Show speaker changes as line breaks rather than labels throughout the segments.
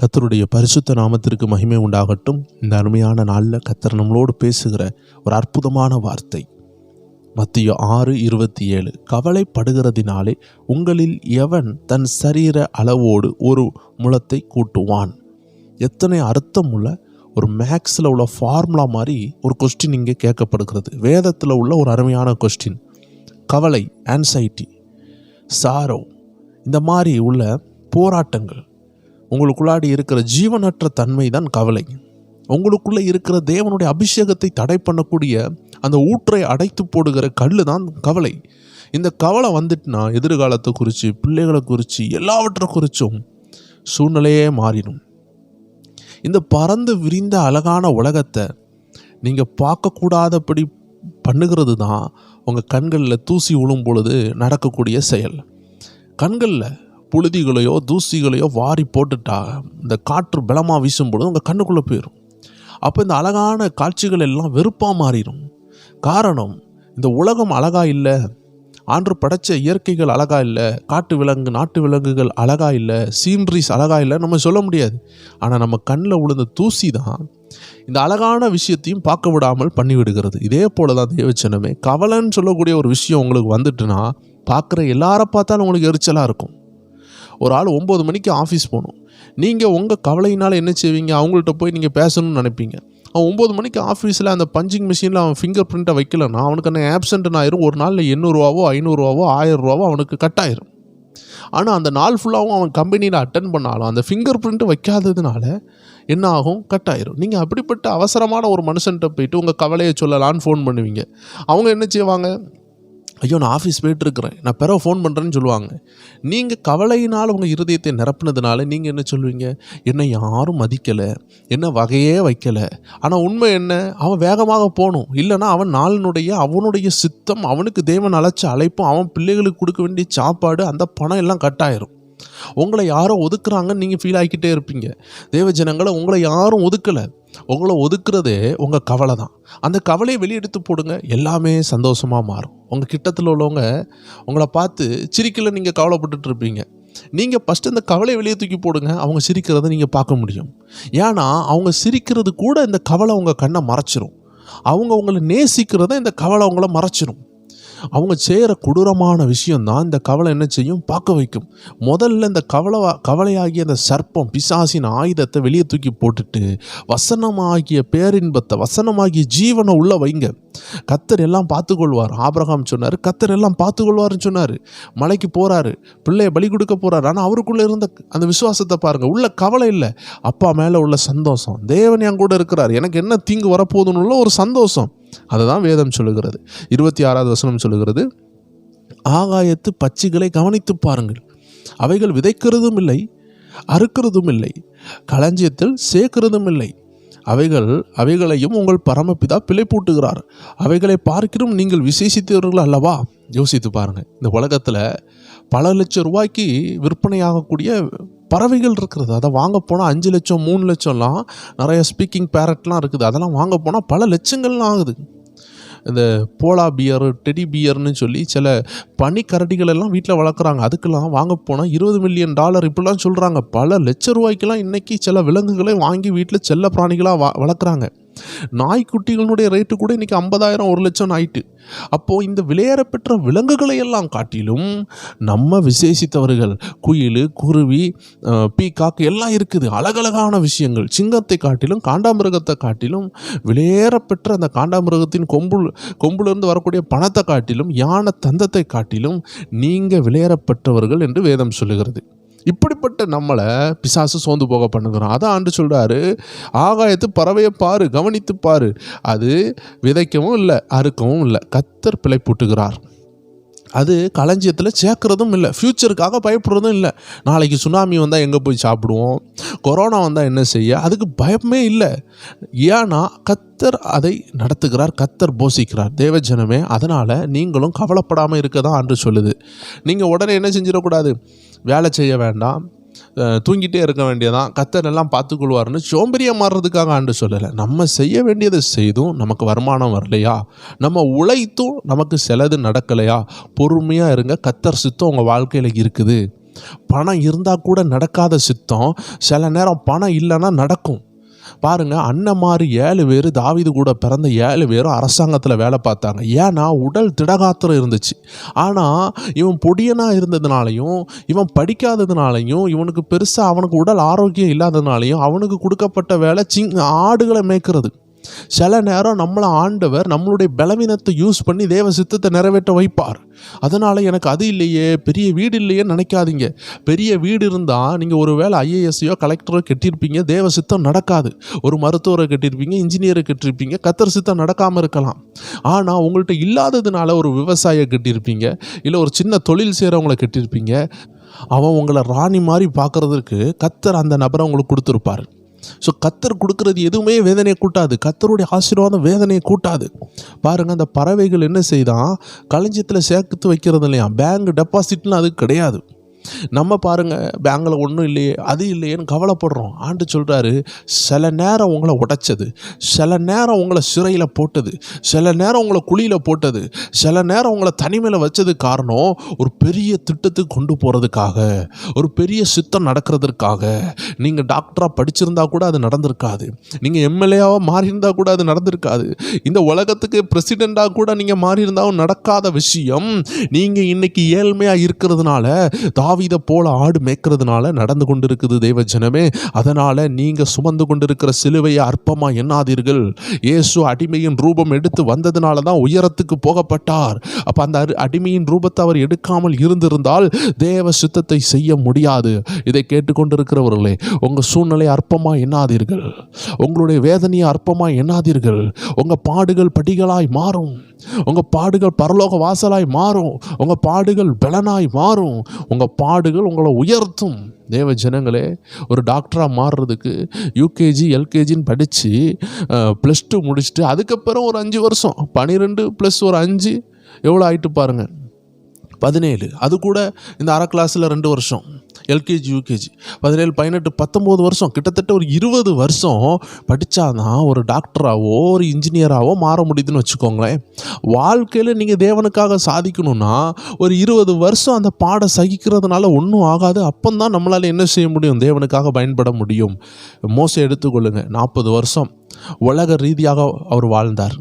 கர்த்தருடைய பரிசுத்த நாமத்திற்கு மகிமை உண்டாகட்டும். இந்த அருமையான நாளில் கர்த்தர் நம்மளோடு பேசுகிற ஒரு அற்புதமான வார்த்தை மத்தேயு 6:27. கவலைப்படுகிறதினாலே உங்களில் எவன் தன் சரீர அளவோடு ஒரு முழத்தை கூட்டுவான்? எத்தனை அர்த்தம் உள்ள ஒரு மேக்ஸில் உள்ள ஃபார்முலா மாதிரி ஒரு கொஸ்டின் இங்கே கேட்கப்படுகிறது. வேதத்தில் உள்ள ஒரு அருமையான கொஸ்டின். கவலை, ஆன்சைட்டி, சாரோ, இந்த மாதிரி உள்ள போராட்டங்கள், உங்களுக்குள்ளாடி இருக்கிற ஜீவனற்ற தன்மை தான் கவலை. உங்களுக்குள்ளே இருக்கிற தேவனுடைய அபிஷேகத்தை தடை பண்ணக்கூடிய அந்த ஊற்றை அடைத்து போடுகிற கல் தான் கவலை. இந்த கவலை வந்துட்டுனா எதிர்காலத்தை குறித்து, பிள்ளைகளை குறித்து, எல்லாவற்றை குறித்தும் சூழ்நிலையே மாறிடும். இந்த பறந்து விரிந்த அழகான உலகத்தை நீங்கள் பார்க்கக்கூடாதபடி பண்ணுகிறது தான் உங்கள் கண்களில் தூசி விழும் பொழுது நடக்கக்கூடிய செயல். கண்களில் புழுதிகளையோ தூசிகளையோ வாரி போட்டுட்டா இந்த காற்று பலமாக வீசும்பொழுது உங்கள் கண்ணுக்குள்ளே போயிடும். அப்போ இந்த அழகான காட்சிகள் எல்லாம் வெறுப்பாக மாறிடும். காரணம், இந்த உலகம் அழகா இல்லை, ஆண்டு படைச்ச இயற்கைகள் அழகா இல்லை, காட்டு விலங்கு நாட்டு விலங்குகள் அழகா இல்லை, சீனரிஸ் அழகா இல்லை நம்ம சொல்ல முடியாது. ஆனால் நம்ம கண்ணில் விழுந்த தூசி தான் இந்த அழகான விஷயத்தையும் பார்க்க விடாமல் பண்ணிவிடுகிறது. இதே போல தான் தேவச்சனமே, கவலைன்னு சொல்லக்கூடிய ஒரு விஷயம் உங்களுக்கு வந்துட்டுனா பார்க்குற எல்லாரை பார்த்தாலும் உங்களுக்கு எரிச்சலாக இருக்கும். ஒரு ஆள் 9 மணிக்கு ஆஃபீஸ் போகணும். நீங்கள் உங்கள் கவலையினால் என்ன செய்வீங்க? அவங்கள்ட்ட போய் நீங்கள் பேசணும்னு நினைப்பீங்க. அவன் 9 மணிக்கு ஆஃபீஸில் அந்த பஞ்சிங் மிஷினில் அவன் ஃபிங்கர் பிரிண்ட்டை வைக்கலன்னா அவனுக்கு என்ன ஆப்சண்ட்னு ஆயிரும். ஒரு நாளில் 800 500 1000 அவனுக்கு கட் ஆயிரும். ஆனால் அந்த நாள் ஃபுல்லாகவும் அவன் கம்பெனியில் அட்டன் பண்ணாலும் அந்த ஃபிங்கர் பிரிண்ட்டு வைக்காததுனால என்ன ஆகும்? கட் ஆயிரும். நீங்கள் அப்படிப்பட்ட அவசரமான ஒரு மனுஷன்கிட்ட போயிட்டு உங்கள் கவலையை சொல்லலான்னு ஃபோன் பண்ணுவீங்க. அவங்க என்ன செய்வாங்க? ஐயோ, நான் ஆஃபீஸ் போய்ட்டுருக்கிறேன், நான் பிறகு ஃபோன் பண்ணுறேன்னு சொல்லுவாங்க. நீங்கள் கவலையினால் உங்கள் இருதயத்தை நிரப்புனதுனால நீங்கள் என்ன சொல்லுவீங்க? என்னை யாரும் மதிக்கலை, என்ன வகையே வைக்கலை. ஆனால் உண்மை என்ன? அவன் வேகமாக போகணும். இல்லைனா அவன் நாளினுடைய அவனுடைய சித்தம், அவனுக்கு தேவன் அழைச்ச அழைப்பும், அவன் பிள்ளைகளுக்கு கொடுக்க வேண்டிய சாப்பாடு, அந்த பணம் எல்லாம் கட்டாயிரும். உங்களை யாரோ ஒதுக்குறாங்கன்னு நீங்கள் ஃபீல் ஆகிக்கிட்டே இருப்பீங்க. தேவஜனங்களை உங்களை யாரும் ஒதுக்கலை. உங்களை ஒதுக்குறதே உங்கள் கவலை தான். அந்த கவலையை வெளியெடுத்து போடுங்க, எல்லாமே சந்தோஷமாக மாறும். உங்கள் கிட்டத்தில் உள்ளவங்க உங்களை பார்த்து சிரிக்கல, நீங்கள் கவலைப்பட்டுட்டு இருப்பீங்க. நீங்கள் ஃபஸ்ட்டு இந்த கவலையை வெளியே தூக்கி போடுங்க, அவங்க சிரிக்கிறத நீங்கள் பார்க்க முடியும். ஏன்னா அவங்க சிரிக்கிறது கூட இந்த கவலை உங்கள் கண்ணை மறைச்சிரும். அவங்க உங்களை நேசிக்கிறத இந்த கவலை அவங்கள மறைச்சிரும். அவங்க செய்கிற கொடூரமான விஷயந்தான் இந்த கவலை என்ன செய்யும்? பார்க்க வைக்கும். முதல்ல இந்த கவலையாகிய அந்த சர்ப்பம், பிசாசின் ஆயுதத்தை வெளியே தூக்கி போட்டுட்டு வசனமாகிய பேரின்பத்தை, வசனமாகிய ஜீவனை உள்ள வைங்க. கர்த்தர் எல்லாம் பார்த்துக்கொள்வார். ஆபிரகாம் சொன்னார், கர்த்தர் எல்லாம் பார்த்துக்கொள்வார்னு சொன்னார். மலைக்கு போகிறாரு, பிள்ளையை பலி கொடுக்க போகிறாரு. ஆனால் அவருக்குள்ளே இருந்த அந்த விசுவாசத்தை பாருங்கள். உள்ள கவலை இல்லை, அப்பா மேலே உள்ள சந்தோஷம். தேவன் என் கூட இருக்கிறார், எனக்கு என்ன தீங்கு வரப்போகுதுன்னு உள்ள ஒரு சந்தோஷம். அதை தான் வேதம் சொல்லுகிறது. 26வது வசனம் சொல்லுகிறது, ஆகாயத்து பட்சிகளை கவனித்து பாருங்கள், அவைகள் விதைக்கிறதும் இல்லை, அறுக்கிறதும் இல்லை, களஞ்சியத்தில் சேர்க்கிறதும் இல்லை, அவைகளையும் உங்கள் பரமபிதா பிழைப்பூட்டுகிறார். அவைகளை பார்க்கிறோம் நீங்கள் விசேஷித்தவர்கள் அல்லவா? யோசித்து பாருங்கள். இந்த உலகத்தில் பல லட்சம் ரூபாய்க்கு விற்பனையாகக்கூடிய பறவைகள் இருக்கிறது. அதை வாங்க போனால் 5 லட்சம் 3 லட்சம்லாம் நிறைய ஸ்பீக்கிங் பேரட்லாம் இருக்குது. அதெல்லாம் வாங்க போனால் பல லட்சங்கள்லாம் ஆகுது. இந்த போலா பியர், டெடி பியர்னு சொல்லி சில பனிக்கரடிகள் எல்லாம் வீட்டில் வளர்க்குறாங்க. அதுக்கெல்லாம் வாங்க போனால் $20 மில்லியன் இப்படிலாம் சொல்கிறாங்க. பல லட்ச ரூபாய்க்கெல்லாம் இன்றைக்கி சில விலங்குகளை வாங்கி வீட்டில் செல்ல பிராணிகளாக வளர்க்குறாங்க. நாய்க்குட்டிகளுடைய ரேட்டு கூட இன்றைக்கி 50,000 1 லட்சம் ஆயிட்டு. அப்போது இந்த விலையேறப்பெற்ற விலங்குகளை எல்லாம் காட்டிலும் நம்ம விசேஷித்தவர்கள், குயில், குருவி, பீகாக் எல்லாம் இருக்குது. அழகழகான விஷயங்கள். சிங்கத்தை காட்டிலும், காண்டாமிருகத்தை காட்டிலும், விலையேறப்பெற்ற அந்த காண்டாமிருகத்தின் கொம்புலேருந்து வரக்கூடிய பணத்தை காட்டிலும், யானை தந்தத்தை காட்டிலும் நீங்கள் விலையேறப்பெற்றவர்கள் என்று வேதம் சொல்லுகிறது. இப்படிப்பட்ட நம்மளை பிசாசு சோர்ந்து போக பண்ணுகிறோம். அதான் ஆண்டு சொல்கிறாரு, ஆகாயத்து பறவையை பாரு, கவனித்து பாரு, அது விதைக்கவும் இல்லை, அறுக்கவும் இல்லை, கர்த்தர் பிழைப்பூட்டுகிறார். அது களஞ்சியத்தில் சேர்க்குறதும் இல்லை, ஃப்யூச்சருக்காக பயப்படுறதும் இல்லை. நாளைக்கு சுனாமி வந்தால் எங்கே போய் சாப்பிடுவோம், கொரோனா வந்தால் என்ன செய்ய, அதுக்கு பயமே இல்லை. ஏன்னா கர்த்தர் அதை நடத்துகிறார், கர்த்தர் போஷிக்கிறார். தேவஜனமே, அதனால் நீங்களும் கவலைப்படாமல் இருக்க தான் ஆண்டு சொல்லுது. நீங்கள் உடனே என்ன செஞ்சிடக்கூடாது? வேலை செய்ய வேண்டாம், தூங்கிட்டே இருக்க வேண்டியதான், கர்த்தர் எல்லாம் பார்த்துக்கொள்வார்னு சோம்பேறியாக மாறுறதுக்காக ஆண்டு சொல்லலை. நம்ம செய்ய வேண்டியதை செய்தும் நமக்கு வருமானம் வரலையா, நம்ம உழைத்தும் நமக்கு சிலது நடக்கலையா, பொறுமையாக இருங்க. கர்த்தர் சித்தம் உங்கள் வாழ்க்கையில் இருக்குது. பணம் இருந்தால் கூட நடக்காத சித்தம் சில நேரம் பணம் இல்லைன்னா நடக்கும். பாருங்க, அண்ணன் மாதிரி 7 பேர், தாவீது கூட பிறந்த 7 பேரும் அரசாங்கத்தில் வேலை பார்த்தாங்க. ஏன்னா உடல் திடகாத்திரம் இருந்துச்சு. ஆனால் இவன் பொடியனாக இருந்ததுனாலையும், இவன் படிக்காததுனாலையும், இவனுக்கு பெருசாக அவனுக்கு உடல் ஆரோக்கியம் இல்லாததுனாலையும் அவனுக்கு கொடுக்கப்பட்ட வேலை ஆடுகளை மேய்க்கிறது. சில நேரம் நம்மளை ஆண்டவர் நம்மளுடைய பலவீனத்தை யூஸ் பண்ணி தேவ சித்தத்தை நிறைவேற்ற வைப்பார். அதனால் எனக்கு அது இல்லையே, பெரிய வீடு இல்லையே நினைக்காதீங்க. பெரிய வீடு இருந்தால் நீங்கள் ஒரு வேளை ஐஏஎஸ்ஸையோ கலெக்டரோ கட்டியிருப்பீங்க, தேவ சித்தம் நடக்காது. ஒரு மருத்துவரை கட்டியிருப்பீங்க, இன்ஜினியரை கட்டியிருப்பீங்க, கர்த்தர் சித்தம் நடக்காமல் இருக்கலாம். ஆனால் உங்கள்கிட்ட இல்லாததுனால ஒரு விவசாயியை கட்டியிருப்பீங்க, இல்லை ஒரு சின்ன தொழில் செய்கிறவங்களை கட்டியிருப்பீங்க. அவன் உங்களை ராணி மாதிரி பார்க்குறதுக்கு கர்த்தர் அந்த நபரை உங்களுக்கு கொடுத்துருப்பார். ஸோ கர்த்தர் கொடுக்கறது எதுவுமே வேதனையை கூட்டாது. கர்த்தருடைய ஆசீர்வாதம் வேதனையை கூட்டாது. பாருங்கள், அந்த பறவைகள் என்ன செய்தான், களஞ்சியத்தில் சேர்த்து வைக்கிறது இல்லையா, பேங்க் டெபாசிட்னு அது கிடையாது. நம்ம பாருங்கள், பேங்கில் ஒன்றும் இல்லையே, அது இல்லையேன்னு கவலைப்படுறோம். ஆண்டு சொல்கிறாரு, சில நேரம் உங்களை உடைச்சது, சில நேரம் உங்களை சிறையில் போட்டது, சில நேரம் உங்களை குழியில் போட்டது, சில நேரம் உங்களை தனிமையில் வச்சது காரணம் ஒரு பெரிய திட்டத்துக்கு கொண்டு போகிறதுக்காக, ஒரு பெரிய சித்தம் நடக்கிறதுக்காக. நீங்கள் டாக்டராக படிச்சிருந்தா கூட அது நடந்திருக்காது. நீங்கள் எம்எல்ஏவாக மாறியிருந்தால் கூட அது நடந்திருக்காது. இந்த உலகத்துக்கு பிரசிடெண்ட்டாக கூட நீங்கள் மாறியிருந்தாலும் நடக்காத விஷயம் நீங்கள் இன்னைக்கு ஏழ்மையாக இருக்கிறதுனால, தாவீதை போல ஆடு மேய்க்கிறதுனால நடந்து கொண்டிருக்குது தேவ ஜனமே. அதனால் நீங்கள் சுமந்து கொண்டிருக்கிற சிலுவையை அற்பமாக எண்ணாதீர்கள். இயேசு அடிமையின் ரூபம் எடுத்து வந்ததுனால தான் உயரத்துக்கு போகப்பட்டார். அப்போ அந்த அடிமையின் ரூபத்தை அவர் எடுக்காமல் இருந்திருந்தால் தேவ சித்தத்தை செய்ய முடியாது. இதை கேட்டுக்கொண்டிருக்கிறவர்களே, உங்கள் சூழ்நிலை அற்பமாக எண்ணாதீர்கள், உங்களுடைய வேதனையை அற்பமாக எண்ணாதீர்கள். உங்கள் பாடுகள் படிகளாய் மாறும், உங்கள் பாடுகள் பரலோக வாசலாய் மாறும், உங்கள் பாடுகள் பலனாய் மாறும், உங்கள் பாடுகள் உங்களை உயர்த்தும். தேவ ஜனங்களே, ஒரு டாக்டராக மாறுறதுக்கு யூகேஜி எல்கேஜின்னு படித்து +2 முடிச்சுட்டு அதுக்கப்புறம் ஒரு 5 வருஷம், 12 + ஒரு 5 எவ்வளோ ஆகிட்டு பாருங்கள், 17. அது கூட இந்த அரை கிளாஸில் 2 வருஷம், எல்கேஜி யூகேஜி 17, 18, 19 வருஷம், கிட்டத்தட்ட ஒரு 20 வருஷம் படித்தாதான் ஒரு டாக்டராகவோ ஒரு இன்ஜினியராகவோ மாற முடியுதுன்னு வச்சுக்கோங்களேன். வாழ்க்கையில் நீங்கள் தேவனுக்காக சாதிக்கணும்னா ஒரு 20 வருஷம் அந்த பாடம் சகிக்கிறதுனால ஒன்றும் ஆகாது. அப்போந்தான் நம்மளால் என்ன செய்ய முடியும், தேவனுக்காக பயன்பட முடியும். மோசே எடுத்துக்கொள்ளுங்க, 40 வருஷம் உலக ரீதியாக அவர் வாழ்ந்தார்.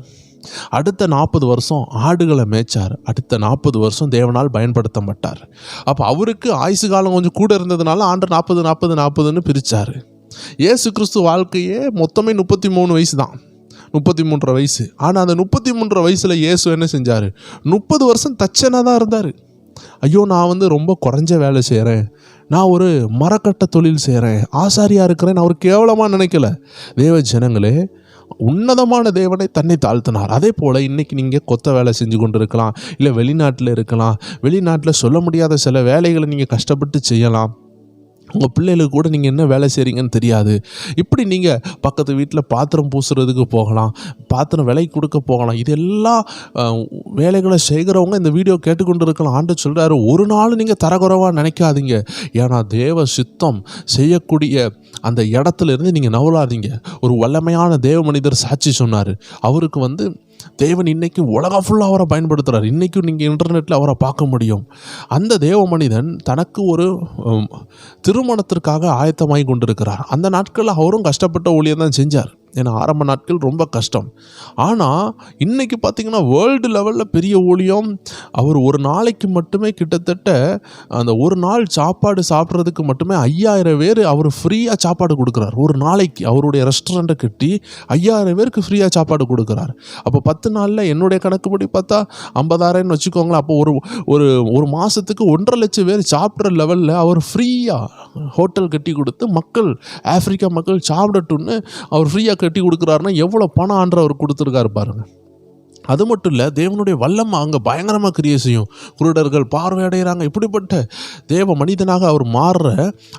அடுத்த 40 வருஷம் ஆடுகளை மேய்ச்சார். அடுத்த 40 வருஷம் தேவனால் பயன்படுத்தப்பட்டார். அப்போ அவருக்கு ஆயுசு காலம் கொஞ்சம் கூட இருந்ததுனால ஆண்டு 40 40 40ன்னு பிரித்தார். இயேசு கிறிஸ்து வாழ்க்கையே மொத்தமே 33 வயசு தான், 33 வயசு. ஆனால் அந்த 33 வயசில் இயேசு என்ன செஞ்சார், 30 வருஷம் தச்சனாக தான் இருந்தார். ஐயோ, நான் ரொம்ப குறைஞ்ச வேலை செய்கிறேன், நான் ஒரு மரக்கட்ட தொழில் செய்கிறேன், ஆசாரியாக இருக்கிறேன், அவர் கேவலமாக நினைக்கல. தேவ ஜனங்களே, உன்னதமான தேவனை தன்னை தாழ்த்தினார். அதே போல் இன்றைக்கி நீங்கள் கொத்த வேலை செஞ்சு கொண்டு இருக்கலாம், இல்லை வெளிநாட்டில் இருக்கலாம். வெளிநாட்டில் சொல்ல முடியாத சில வேலைகளை நீங்கள் கஷ்டப்பட்டு செய்யலாம். உங்கள் பிள்ளைகளுக்கு கூட நீங்கள் என்ன வேலை செய்கிறீங்கன்னு தெரியாது. இப்படி நீங்கள் பக்கத்து வீட்டில் பாத்திரம் பூசுறதுக்கு போகலாம், பாத்திரம் விலைக்கு கொடுக்க போகலாம். இதெல்லாம் வேலைகளை செய்கிறவங்க இந்த வீடியோ கேட்டுக்கொண்டு இருக்கலாம். ஆண்டவர் சொல்கிறாரு, ஒரு நாள் நீங்கள் தரக்குறைவாக நினைக்காதீங்க. ஏன்னா தேவ சித்தம் செய்யக்கூடிய அந்த இடத்துல இருந்து நீங்கள் நவலாதீங்க. ஒரு வல்லமையான தேவ மனிதர் சாட்சி சொன்னார். அவருக்கு தேவன் இன்றைக்கி உலகம் ஃபுல்லாக அவரை பயன்படுத்துகிறார். இன்றைக்கும் நீங்கள் இன்டர்நெட்டில் அவரை பார்க்க முடியும். அந்த தேவ மனிதன் தனக்கு ஒரு திருமணத்திற்காக ஆயத்தமாகி கொண்டிருக்கிறார். அந்த நாட்களில் அவரும் கஷ்டப்பட்ட ஊழியம் தான் செஞ்சார். ஏன்னா ஆரம்ப நாட்கள் ரொம்ப கஷ்டம். ஆனால் இன்றைக்கி பார்த்திங்கன்னா வேர்ல்டு லெவலில் பெரிய ஊழியம். அவர் ஒரு நாளைக்கு மட்டுமே கிட்டத்தட்ட அந்த ஒரு நாள் சாப்பாடு சாப்பிட்றதுக்கு மட்டுமே 5000 பேர் அவர் ஃப்ரீயாக சாப்பாடு கொடுக்குறார். ஒரு நாளைக்கு அவருடைய ரெஸ்டாரண்ட்டை கட்டி 5000 பேருக்கு ஃப்ரீயாக சாப்பாடு கொடுக்குறார். அப்போ 10 நாளில் என்னுடைய கணக்குப்படி பார்த்தா 50,000ன்னு வச்சுக்கோங்களேன். அப்போ ஒரு மாதத்துக்கு 1.5 லட்சம் பேர் சாப்பிட்ற லெவலில் அவர் ஃப்ரீயாக ஹோட்டல் கட்டி கொடுத்து மக்கள், ஆப்பிரிக்கா மக்கள் சாப்பிடட்டுன்னு அவர் ஃப்ரீயாக கட்டி கொடுக்குறாருன்னா எவ்வளோ பணம் ஆண்டவர் கொடுத்துருக்காரு பாருங்கள். அது மட்டும் இல்லை, தேவனுடைய வல்லமை அங்கே பயங்கரமாக கிரியை செய்யும். குருடர்கள் பார்வையடைகிறாங்க. இப்படிப்பட்ட தேவ மனிதனாக அவர் மாறுற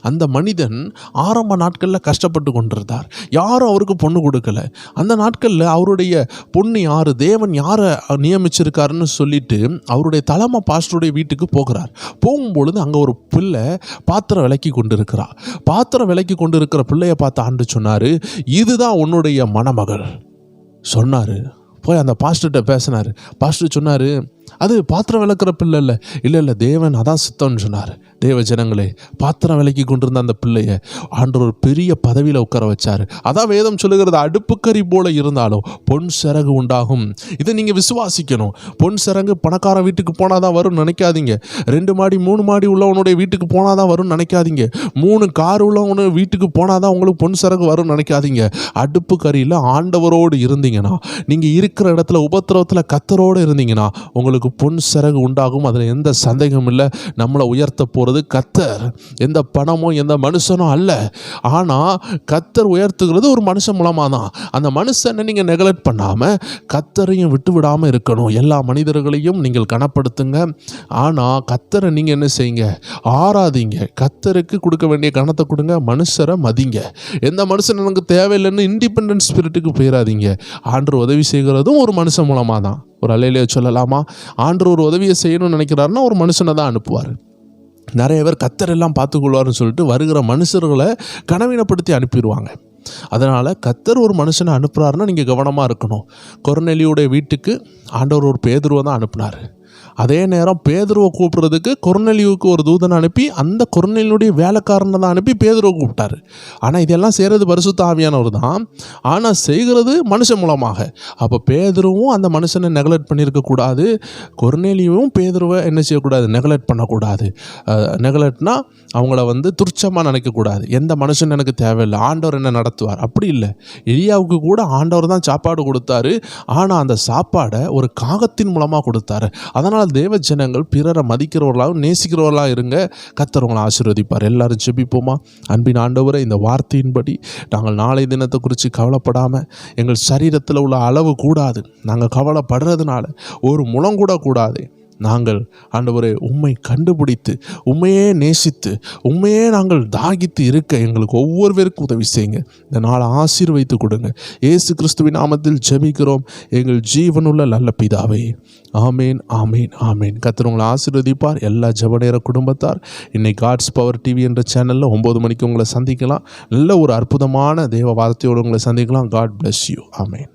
அந்த மனிதன் ஆரம்ப நாட்களில் கஷ்டப்பட்டு கொண்டிருந்தார். யாரும் அவருக்கு பொண்ணு கொடுக்கல. அந்த நாட்களில் அவருடைய பொண்ணு யார், தேவன் யாரை நியமிச்சிருக்காருன்னு சொல்லிட்டு அவருடைய தலைமை பாஸ்டருடைய வீட்டுக்கு போகிறார். போகும்பொழுது அங்கே ஒரு பிள்ளை பாத்திரம் விலக்கி கொண்டு இருக்கிறார். பாத்திரம் விலக்கி கொண்டு இருக்கிற பிள்ளையை பார்த்து ஆண்டு சொன்னார், இதுதான் உன்னுடைய மணமகள் சொன்னார். போய் அந்த பாஸ்டர்கிட்ட பேசினார். பாஸ்டர் சொன்னார், அது பாத்திரம் விளக்குற பிள்ளை இல்லை, தேவன் அதான் சித்தம்னு சொன்னார். தேவ ஜனங்களே, பாத்திரம் விலக்கி கொண்டிருந்த அந்த பிள்ளைய ஆண்டவர் ஒரு பெரிய பதவியில் உட்கார வச்சாரு. அதான் வேதம் சொல்லுகிறது, அடுப்புக்கறி போல இருந்தாலும் பொன் சிறகு உண்டாகும். இதை நீங்கள் விசுவாசிக்கணும். பொன் சிறகு பணக்கார வீட்டுக்கு போனாதான் வரும்னு நினைக்காதீங்க. 2 மாடி 3 மாடி உள்ளவனுடைய வீட்டுக்கு போனாதான் வரும்னு நினைக்காதீங்க. 3 கார் உள்ளவனு வீட்டுக்கு போனாதான் உங்களுக்கு பொன் சிறகு வரும்னு நினைக்காதீங்க. அடுப்பு கறியில் ஆண்டவரோடு இருந்தீங்கன்னா, நீங்கள் இருக்கிற இடத்துல உபத்திரவத்தில் கர்த்தரோடு இருந்தீங்கன்னா உங்களுக்கு பொன் சிறகு உண்டாகும். அதில் எந்த சந்தேகமும் இல்லை. நம்மளை உயர்த்த போகிறது கர்த்தர், எந்த பணமோ எந்த மனுஷனோ அல்ல. ஆனால் கர்த்தர் உயர்த்துகிறது ஒரு மனுஷன் மூலமாக தான். அந்த மனுஷனை நீங்கள் நெக்லெக்ட் பண்ணாமல் கர்த்தரையும் விட்டு விடாமல் இருக்கணும். எல்லா மனிதர்களையும் நீங்கள் கனப்படுத்துங்க. ஆனால் கர்த்தரை நீங்கள் என்ன செய்யுங்க, ஆராதிங்க. கர்த்தருக்கு கொடுக்க வேண்டிய கனத்தை கொடுங்க. மனுஷரை மதிங்க. எந்த மனுஷன் எனக்கு தேவையில்லைன்னு இண்டிபெண்டன்ட் ஸ்பிரிட்டுக்கு போயிடாதீங்க. ஆண்டவர் உதவி செய்கிறதும் ஒரு மனுஷன் மூலமாக தான். ஒரு அல்லேலூயா சொல்லலாமா? ஆண்டவர் ஒரு உதவியை செய்யணும்னு நினைக்கிறாருன்னா ஒரு மனுஷனை தான் அனுப்புவார். நிறைய பேர் கர்த்தர் எல்லாம் பார்த்துக்கொள்வார்னு சொல்லிட்டு வருகிற மனுஷர்களை கனவீனப்படுத்தி அனுப்பிடுவாங்க. அதனால் கர்த்தர் ஒரு மனுஷனை அனுப்புகிறாருன்னா நீங்கள் கவனமாக இருக்கணும். கொர்நேலியுடைய வீட்டுக்கு ஆண்டவர் ஒரு பேதுருவை தான் அனுப்புனார். அதே நேரம் பேதுருவை கூப்பிட்றதுக்கு கொர்நேலியுவுக்கு ஒரு தூதனை அனுப்பி அந்த கொர்நேலியுடைய வேலைக்காரனை தான் அனுப்பி பேதுருவை கூப்பிட்டாரு. ஆனால் இதெல்லாம் செய்கிறது பரிசுத்த ஆவியானவர் தான். ஆனால் செய்கிறது மனுஷன் மூலமாக. அப்போ பேதுருவும் அந்த மனுஷனை நெக்லெக்ட் பண்ணியிருக்கக்கூடாது. கொர்நேலியுவும் பேதுருவை என்ன செய்யக்கூடாது, நெக்லெக்ட் பண்ணக்கூடாது. நெக்லெக்ட்னா அவங்கள துர்ச்சமாக நினைக்கக்கூடாது. எந்த மனுஷன் எனக்கு தேவையில்லை, ஆண்டவர் என்ன நடத்துவார், அப்படி இல்லை. எலியாவுக்கு கூட ஆண்டவர் தான் சாப்பாடு கொடுத்தாரு. ஆனால் அந்த சாப்பாடை ஒரு காகத்தின் மூலமாக கொடுத்தாரு. அதனால் தேவ ஜனங்கள் பிறரை மதிக்கிறவர்களாகவும் நேசிக்கிறவர்களாக இருங்க. கர்த்தர் உங்களை ஆசீர்வதிப்பார். எல்லாரும் ஜெபிப்போமா? அன்பின் ஆண்டவரே, இந்த வார்த்தையின்படி நாங்கள் நாளை தினத்தை குறித்து கவலைப்படாமல், எங்கள் சரீரத்தில் உள்ள அளவு கூடாது, நாங்கள் கவலைப்படுறதுனால ஒரு முழங்கூட கூடாது. நாங்கள் ஆண்டவரே உம்மை கண்டுபிடித்து உம்மையே நேசித்து உம்மையே நாங்கள் தாகித்து இருக்க எங்களுக்கு ஒவ்வொருவருக்கும் உதவி செய்யுங்க. இந்த நாளை ஆசீர்வதித்து கொடுங்க. இயேசு கிறிஸ்துவின் நாமத்தில் ஜெபிக்கிறோம் எங்கள் ஜீவனுள்ள நல்ல பிதாவே. ஆமேன், ஆமேன், ஆமேன். கர்த்தர் உங்களை ஆசீர்வதிப்பார். எல்லா ஜெபநேர குடும்பத்தார் இன்னைக்கு காட்ஸ் பவர் டிவி என்ற சேனலில் 9 மணிக்கு உங்களை சந்திக்கலாம். நல்ல ஒரு அற்புதமான தேவ வார்த்தையோடு உங்களை சந்திக்கலாம். God bless you. ஆமேன்.